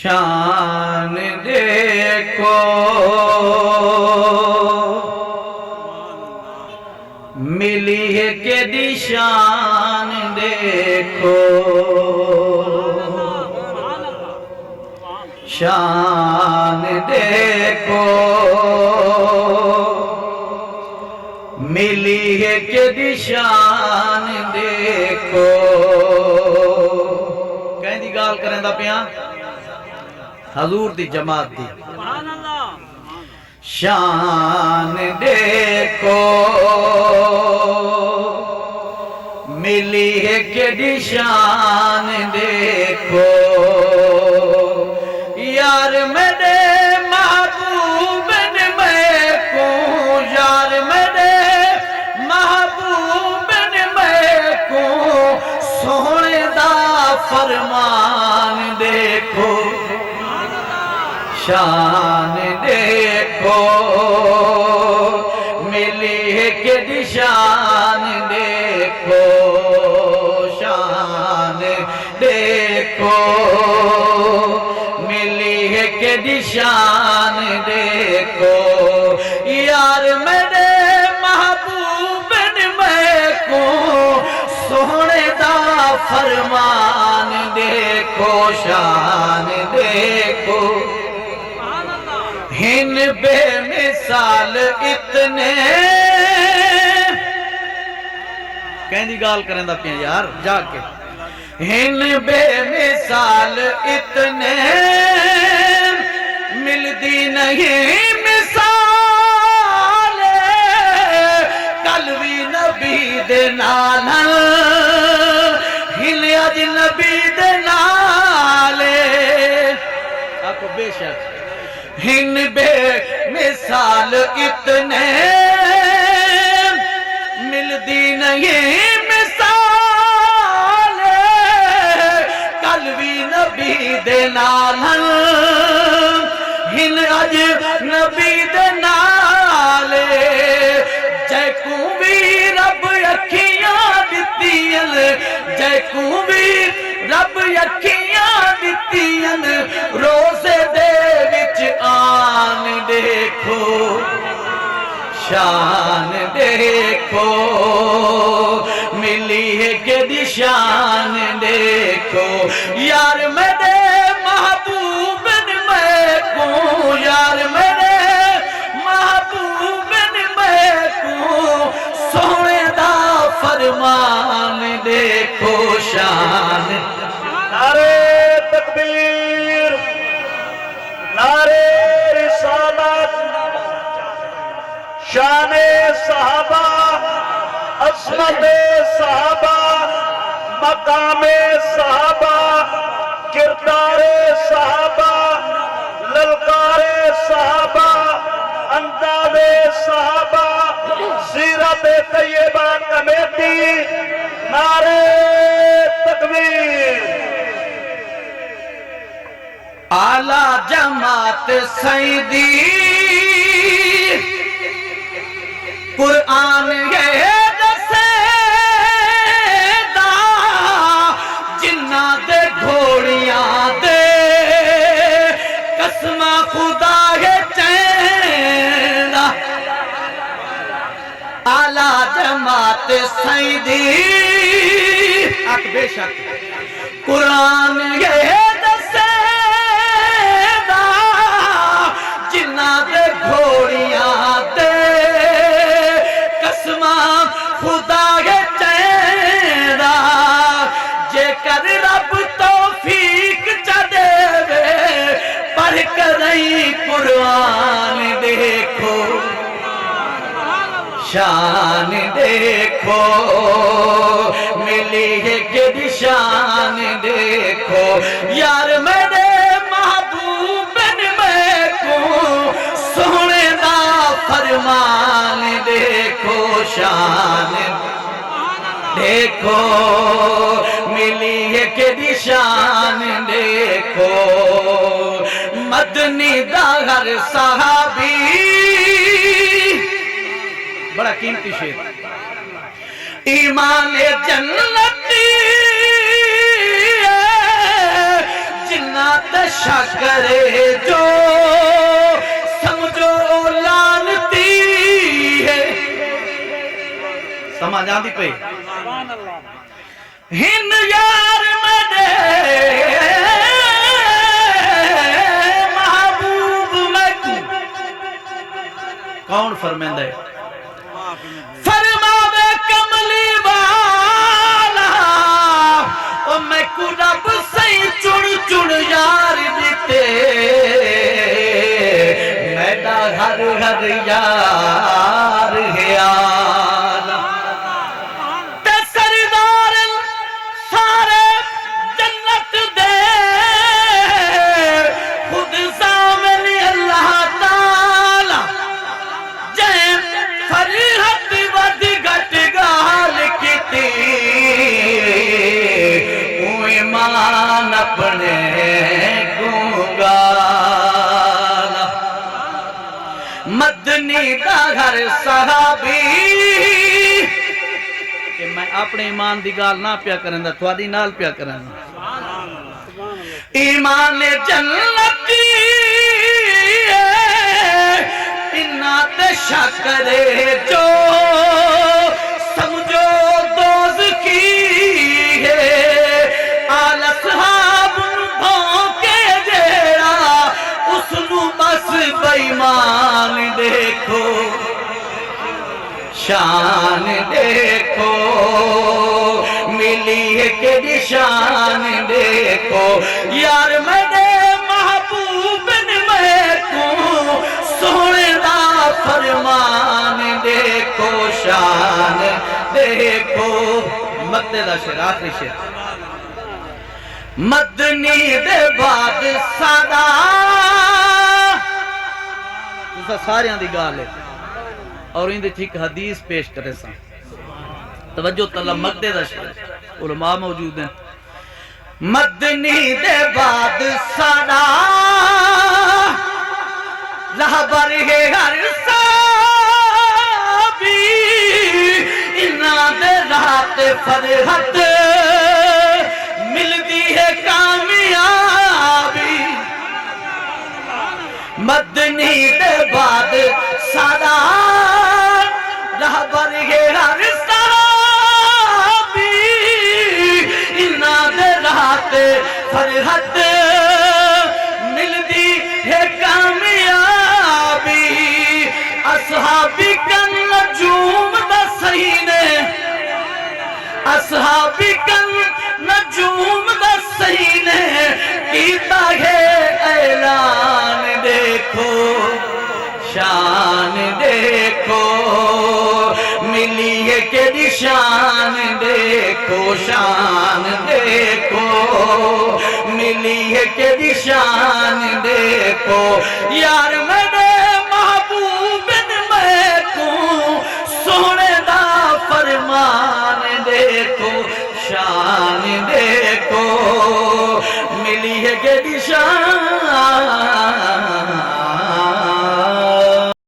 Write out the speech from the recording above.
شان دیکھو ملی ہے کہ دی شان دیکھو شان دیکھو ملی ہے کہ دی شان دیکھو کہیں دی گال کریں دا پیاں حضور دی جماعت دی شان دیکھو ملی ہے کہ دی شان دیکھو یار میرے محبوب نے میں کو یار میرے محبوب نے میں کو سونے دا فرمان دیکھو شان دیکھو ملی ہے کہ دی شان دیکھو شان دیکھو ملی ہے کہ دی شان دیکھو یار میرے محبوب نے میں کو سونے دا فرمان دیکھو شان دیکھو ہن بے مثال اتنے کہیں دی گال کریں دا پیاں یار جا کے ہن بے مثال اتنے ملدی نہیں مثال کلوی نبی دے نال ہل اج نبی دے نال آکو بے شک ہن بے مثال اتنے ملدی نہیں مثال کلوی نبی دے نال ہن اج نبی دے نال جے کو بھی رب اکھیاں دتیاں جے کو بھی رب اکھیاں دتیاں روزے دے وچ آن دیکھو شان دیکھو ملی ہے کہ دی شان دیکھو یار میرے محبوب نے میں کو یار میرے محبوب نے میں کو سونے دا فرمان دیکھو شان نعرے تکبیر نعرے رسالت شان صحابہ عظمت صحابہ مقام صحابہ کردار صحابہ للکار صحابہ انداز صحابہ سیرت طیبہ کمیٹی نعرے تکبیر اعلیٰ جماعت سیدی قرآن یہ دسے دا جنہ دے گھوڑیاں دے قسم خدا ہے چین اعلیٰ جماعت سیدی آکھ بے شک قرآن یہ دسے دا جنہ دے گھوڑیاں دے خدا کے چہرہ جے کر رب توفیق چڑے وے پڑھ کریں قرآن دیکھو شان دیکھو ملی ہے کہ دی شان دیکھو یار میرے محبوب نے میں کو سونے دا فرمان دیکھو شان دیکھو ملی ہے کہ دی شان دیکھو مدنی دا ہر صحابی بڑا قیمتی شعر ایمان جنتی آواز آندی پہ ہن یار مدے محبوب میں کون فرمیندہ ہے فرماوے کملی والا او میں کو رب سی چڑ چڑ یار دیتے میڈا ہر ہر یار ہے آلہ تے سردار سارے جنت دے خود سامن اللہ تعالی جائیں فریحت ود گھٹ گال کیتی ایمان اپنے گونگا مدنی دا گھر صحابی کہ میں اپنے ایمان دی گال نہ پیا کریں دا تھوڑی نال پیا کریں ایمان جنتی انہا تے شکرے جو سمجھو دوزخی ہے آل اصحاب بھونکے جیڑا اس نو بس بیمان دیکھو شان دیکھو ملی ہے کہ نشان دیکھو یار میرے محبوب نے میں کو سونے دا فرمان دیکھو شان دیکھو مدنی دا شعر آخری شعر مدنی دے بعد صدا تسا سارے دی گال ہے اور ان دے ٹھیک حدیث پیش کرے سا توجہ طلب مدنی دا شعر علماء موجود ہیں مدنی دے بعد صدا رہبر ہے ہر صحابی انہاں دے رات فرحت ملتی ہے کامیابی مدنی دے بعد صدا رہبر ہے ہر صحابی انہاں دے رات فرحت ملتی ہے کامیابی اصحابی کن نجوم دا سینے اصحابی کن نجوم دا سینے کیتا ہے اعلان دیکھو شان دیکھو ملی ہے کہ نشان دیکھو شان دیکھو ملی ہے کہ نشان دیکھو یار میرے محبوب نے میں کو سونے دا فرمان دیکھو شان دیکھو ملی ہے کہ نشان